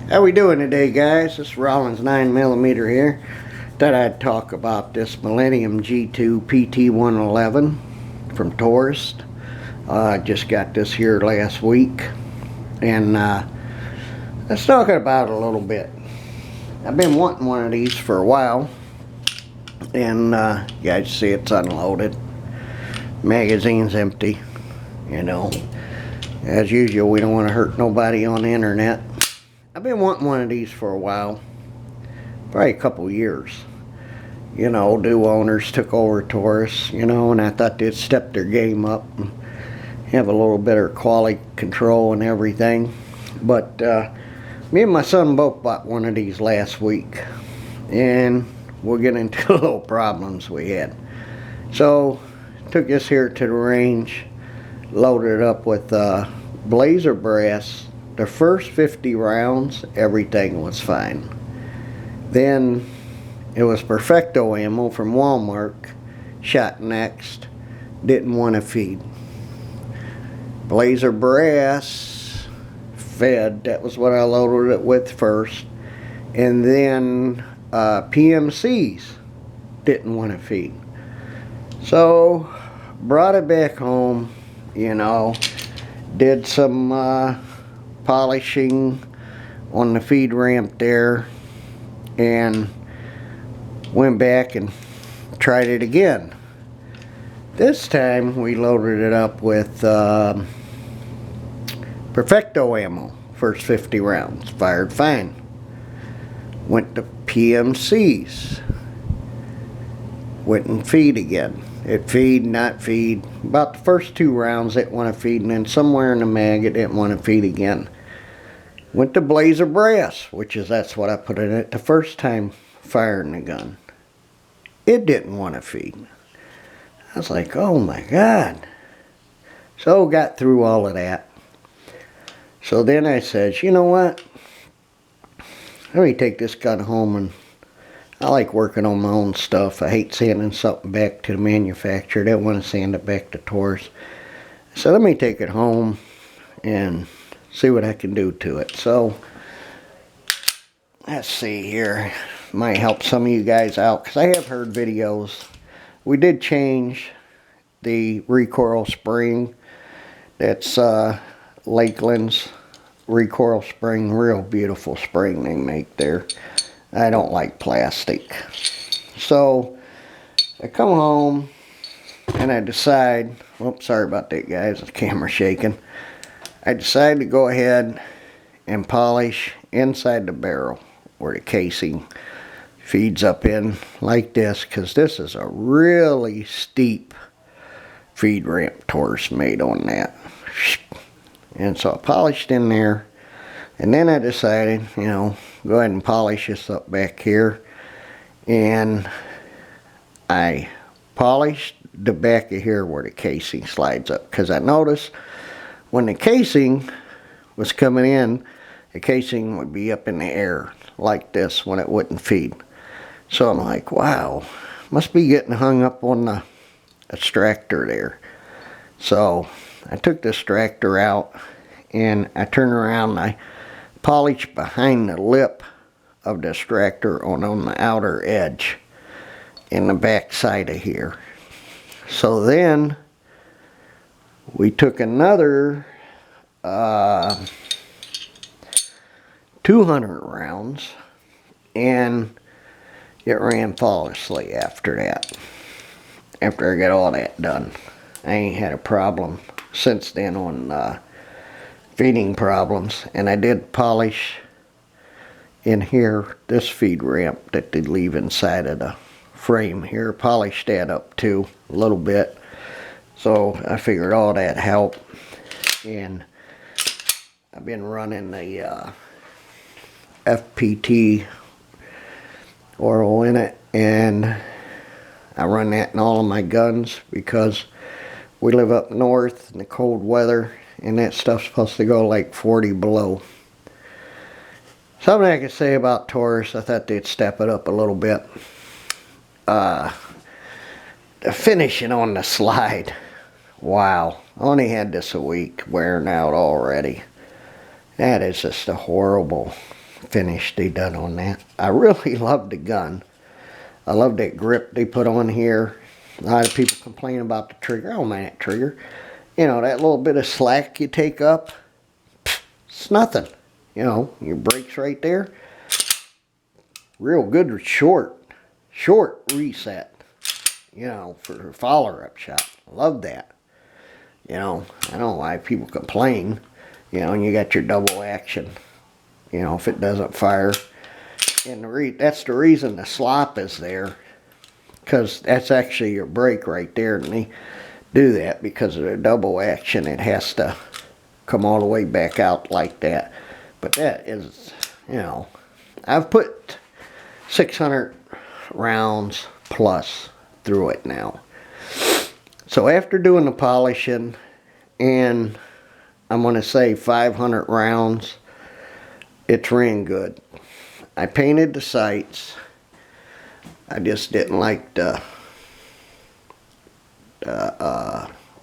How we doing today, guys? This is Rollins 9mm here. Thought I'd talk about this Millennium G2 PT111 from Taurus. I just got this here last week, and let's talk about it a little bit. I've been wanting one of these for a while, and you guys see it's unloaded. Magazine's empty, you know. As usual, we don't want to hurt nobody on the internet. I've been wanting one of these for a while, probably a couple years. You know, new owners took over Taurus, you know, and I thought they'd step their game up and have a little better quality control and everything. But me and my son both bought one of these last week, and we'll get into the little problems we had. So, took this here to the range, loaded it up with blazer brass. The first 50 rounds, everything was fine. Then it was Perfecto ammo from Walmart, shot next, didn't want to feed. Blazer brass, fed, that was what I loaded it with first. And then PMCs, didn't want to feed. So, brought it back home, you know, did some polishing on the feed ramp there, and went back and tried it again. This time we loaded it up with Perfecto ammo, first 50 rounds, fired fine. Went to PMCs, went and feed again. It feed, not feed. About the first 2 rounds it want to feed, and then somewhere in the mag it didn't want to feed again. Went to blazer brass, which is, that's what I put in it the first time firing the gun. It didn't want to feed. I was like, oh my God. So got through all of that. So then I said, you know what? Let me take this gun home, and I like working on my own stuff. I hate sending something back to the manufacturer. They don't want to send it back to Taurus. So let me take it home and see what I can do to it. So let's see here. Might help some of you guys out, because I have heard videos. We did change the recoil spring. That's Lakeland's recoil spring. Real beautiful spring they make there. I don't like plastic. So I come home and I decide, oops, sorry about that, guys, the camera's shaking. I decided to go ahead and polish inside the barrel where the casing feeds up in like this, because this is a really steep feed ramp Taurus made on that. And so I polished in there, and then I decided, you know, go ahead and polish this up back here. And I polished the back of here where the casing slides up, because I noticed when the casing was coming in, the casing would be up in the air like this when it wouldn't feed. So I'm like, wow, must be getting hung up on the extractor there. So I took the extractor out, and I turned around and I polished behind the lip of the extractor on the outer edge in the back side of here. So then we took another 200 rounds, and it ran flawlessly after that. After I got all that done, I ain't had a problem since then on feeding problems. And I did polish in here this feed ramp that they leave inside of the frame here. Polished that up too a little bit. So I figured all that helped, and I've been running the FPT oil in it, and I run that in all of my guns because we live up north in the cold weather, and that stuff's supposed to go like 40 below. Something I could say about Taurus, I thought they'd step it up a little bit. The finishing on the slide. Wow, I only had this a week, wearing out already. That is just a horrible finish they done on that. I really love the gun. I love that grip they put on here. A lot of people complain about the trigger. I don't mind that trigger. You know, that little bit of slack you take up, it's nothing. You know, your brake's right there. Real good short reset. You know, for a follower-up shot. Love that. You know, I don't know why people complain. You know, and you got your double action. You know, if it doesn't fire. And that's the reason the slop is there. Because that's actually your brake right there. And they do that because of the double action. It has to come all the way back out like that. But that is, you know, I've put 600 rounds plus through it now. So after doing the polishing, and I'm going to say 500 rounds, it's ran good. I painted the sights. I just didn't like the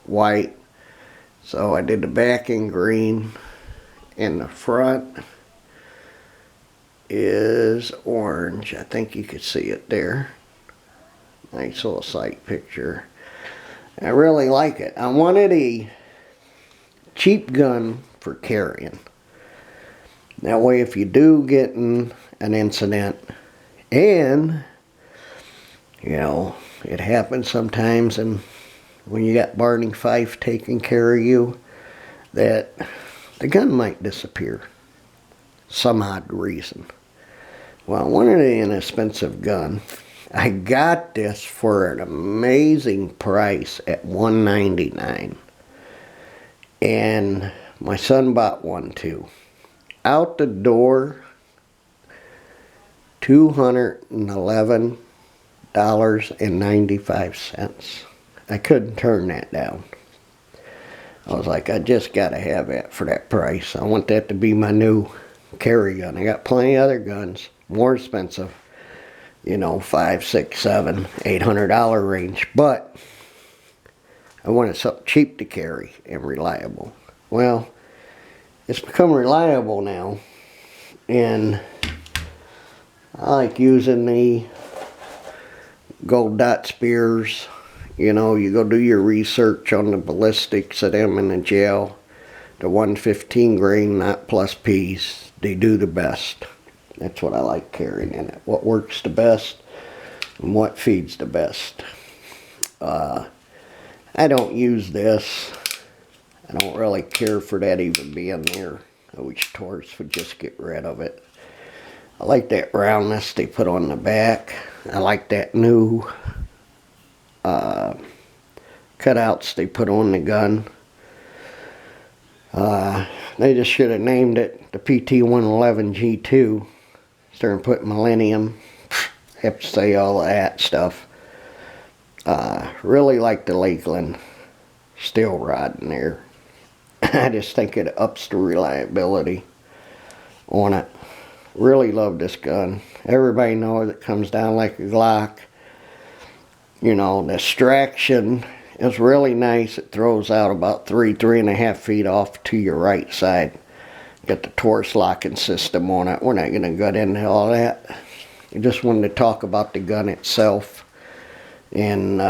white. So I did the back in green, and the front is orange. I think you could see it there. Nice little sight picture. I really like it. I wanted a cheap gun for carrying. That way if you do get in an incident, and you know, it happens sometimes, and when you got Barney Fife taking care of you, that the gun might disappear. Some odd reason. Well, I wanted an inexpensive gun. I got this for an amazing price at $199. And my son bought one too. Out the door, $211.95. I couldn't turn that down. I was like, I just gotta have that for that price. I want that to be my new carry gun. I got plenty of other guns, more expensive. You know, $500, $600, $700, $800 range. But I wanted something cheap to carry and reliable. Well, it's become reliable now. And I like using the gold dot spears. You know, you go do your research on the ballistics of them in the jail. The 115 grain, not plus P's. They do the best. That's what I like carrying in it. What works the best and what feeds the best. I don't use this. I don't really care for that even being there. I wish Taurus would just get rid of it. I like that roundness they put on the back. I like that new cutouts they put on the gun. They just should have named it the PT111 G2. Starting putting Millennium. Have to say all of that stuff. Really like the Lakeland steel rod in there. I just think it ups the reliability on it. Really love this gun. Everybody knows it comes down like a Glock. You know, the extraction is really nice. It throws out about 3.5 feet off to your right side. Got the Taurus locking system on it. We're not going to get into all that. I just wanted to talk about the gun itself. And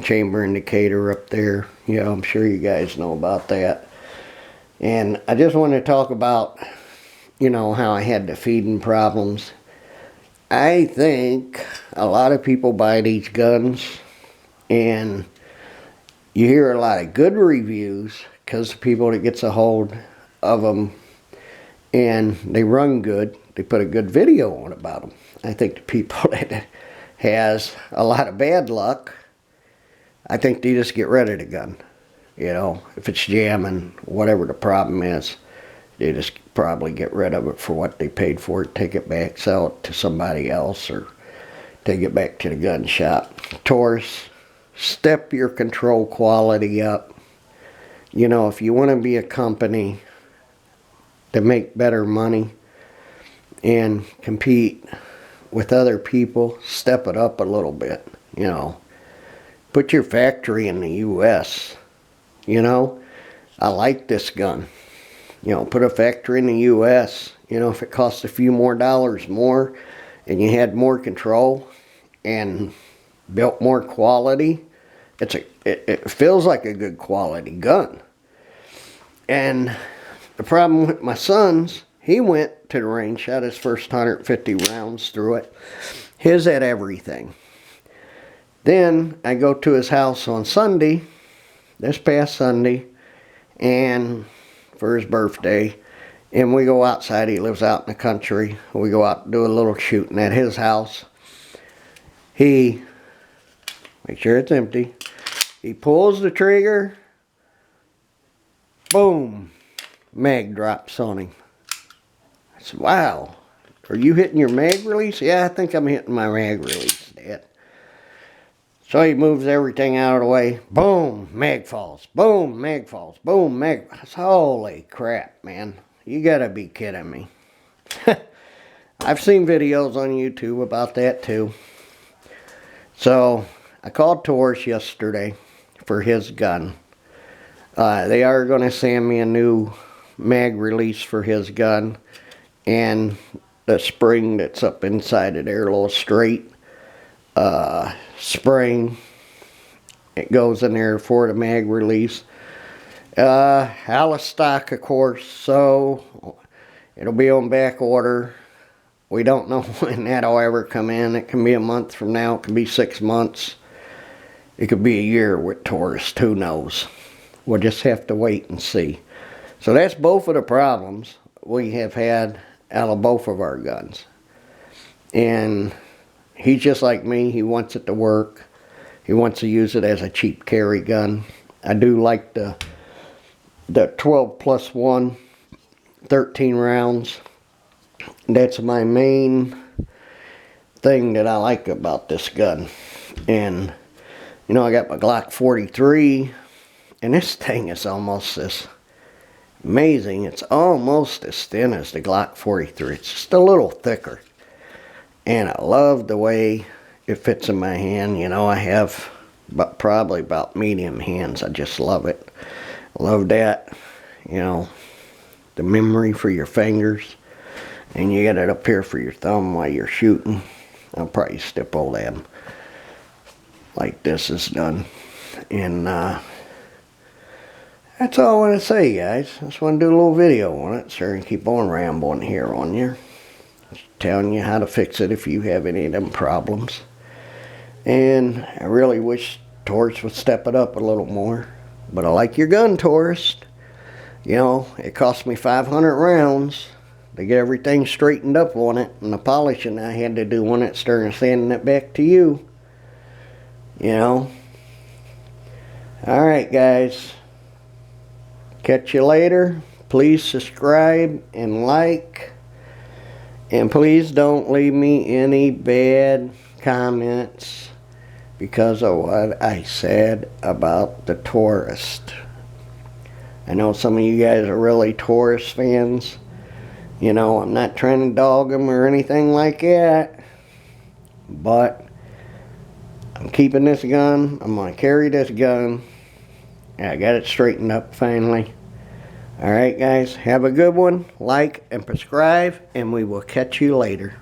chamber indicator up there. Yeah, I'm sure you guys know about that. And I just want to talk about, you know, how I had the feeding problems. I think a lot of people buy these guns and you hear a lot of good reviews because the people that gets a hold of them and they run good, they put a good video on about them. I think the people that has a lot of bad luck, I think they just get rid of the gun. You know, if it's jamming, whatever the problem is, they just probably get rid of it for what they paid for it, take it back, sell it to somebody else, or take it back to the gun shop. Taurus, step your control quality up. You know, if you want to be a company to make better money and compete with other people, step it up a little bit. You know, put your factory in the U.S. You know, I like this gun. You know, put a factory in the U.S. You know, if it costs a few more dollars more and you had more control and built more quality, it feels like a good quality gun. And the problem with my son's, he went to the range, shot his first 150 rounds through it. His had everything. Then I go to his house on Sunday, this past Sunday, and for his birthday, and we go outside. He lives out in the country. We go out and do a little shooting at his house. He, make sure it's empty, he pulls the trigger, boom, mag drops on him. I said, wow, are you hitting your mag release? Yeah, I think I'm hitting my mag release, Dad. So he moves everything out of the way. Boom, mag falls. Boom, mag falls. Boom, mag. Holy crap, man. You gotta be kidding me. I've seen videos on YouTube about that too. So I called Taurus yesterday for his gun. They are going to send me a new mag release for his gun. And the spring that's up inside of there, a little straight spring, it goes in there for the mag release. Out of stock, of course, so it'll be on back order. We don't know when that'll ever come in. It can be a month from now, it can be 6 months, it could be a year with Taurus, who knows. We'll just have to wait and see. So that's both of the problems we have had out of both of our guns. And he's just like me. He wants it to work. He wants to use it as a cheap carry gun. I do like the 12+1, 13 rounds. That's my main thing that I like about this gun. And, you know, I got my Glock 43. And this thing is almost as amazing. It's almost as thin as the Glock 43. It's just a little thicker. And I love the way it fits in my hand. You know, I have probably about medium hands. I just love it. I love that. You know, the memory for your fingers. And you get it up here for your thumb while you're shooting. I'll probably stipple them like this is done. And that's all I want to say, guys. I just want to do a little video on it so I can keep on rambling here on you. Just telling you how to fix it if you have any of them problems. And I really wish Taurus would step it up a little more. But I like your gun, Taurus. You know, it cost me 500 rounds to get everything straightened up on it. And the polishing I had to do on it, starting sending it back to you. You know. Alright, guys. Catch you later. Please subscribe and like. And please don't leave me any bad comments because of what I said about the Taurus. I know some of you guys are really Taurus fans. You know, I'm not trying to dog them or anything like that. But I'm keeping this gun. I'm going to carry this gun. I got it straightened up finally. Alright guys, have a good one. Like and subscribe, and we will catch you later.